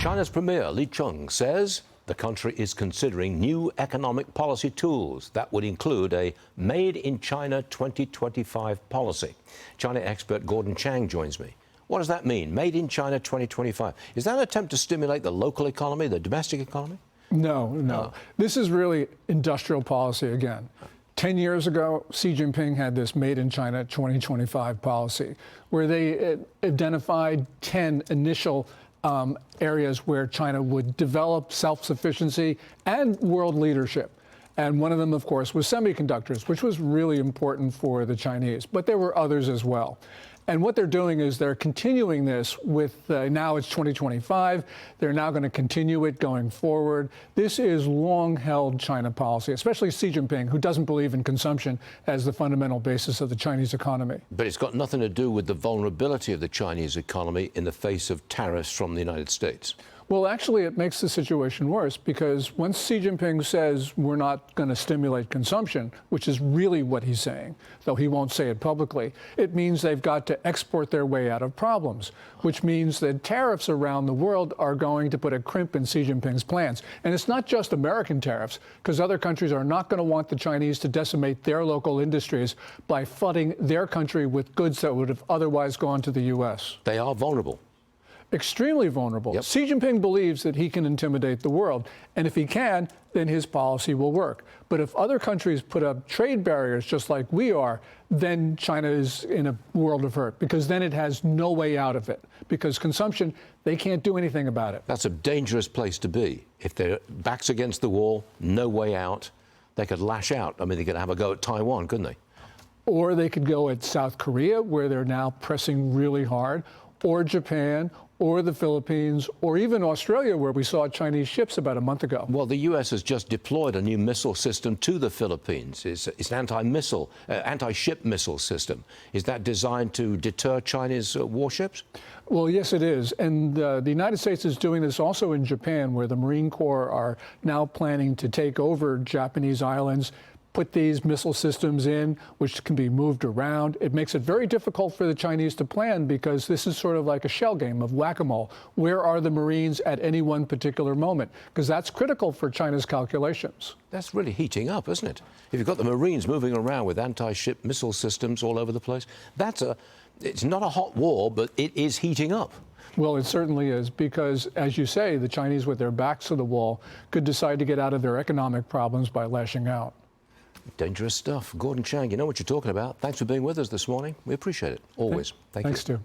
China's Premier Li Cheng says the country is considering new economic policy tools that would include a Made in China 2025 policy. China expert Gordon Chang joins me. What does that mean, Made in China 2025? Is that an attempt to stimulate the local economy, the domestic economy? No. This is really industrial policy again. 10 years ago, Xi Jinping had this Made in China 2025 policy, where they identified 10 initial areas where China would develop self-sufficiency and world leadership. And one of them, of course, was semiconductors, which was really important for the Chinese. But there were others as well. And what they're doing is they're continuing this with, now it's 2025. They're now going to continue it going forward. This is long-held China policy, especially Xi Jinping, who doesn't believe in consumption as the fundamental basis of the Chinese economy. But it's got nothing to do with the vulnerability of the Chinese economy in the face of tariffs from the United States. Well, actually, it makes the situation worse because once Xi Jinping says we're not going to stimulate consumption, which is really what he's saying, though he won't say it publicly, it means they've got to export their way out of problems, which means that tariffs around the world are going to put a crimp in Xi Jinping's plans. And it's not just American tariffs, because other countries are not going to want the Chinese to decimate their local industries by flooding their country with goods that would have otherwise gone to the U.S. They are vulnerable. Extremely vulnerable. Yep. Xi Jinping believes that he can intimidate the world, and if he can, then his policy will work. But if other countries put up trade barriers just like we are, then China is in a world of hurt, because then it has no way out of it. Because consumption, they can't do anything about it. That's a dangerous place to be. If their back's against the wall, no way out, they could lash out. I mean, they could have a go at Taiwan, couldn't they? Or they could go at South Korea, where they're now pressing really hard, or Japan, or the Philippines, or even Australia, where we saw Chinese ships about a month ago. Well, the U.S. has just deployed a new missile system to the Philippines. It's an anti-ship missile system. Is that designed to deter Chinese warships? Well, yes, it is. And the United States is doing this also in Japan, where the Marine Corps are now planning to take over Japanese islands, put these missile systems in, which can be moved around. It makes it very difficult for the Chinese to plan, because this is sort of like a shell game of whack-a-mole. Where are the Marines at any one particular moment? Because that's critical for China's calculations. That's really heating up, isn't it? If you've got the Marines moving around with anti-ship missile systems all over the place, it's not a hot war, but it is heating up. Well, it certainly is, because, as you say, the Chinese, with their backs to the wall, could decide to get out of their economic problems by lashing out. Dangerous stuff. Gordon Chang, you know what you're talking about. Thanks for being with us this morning. We appreciate it. Always. Thanks, Stu.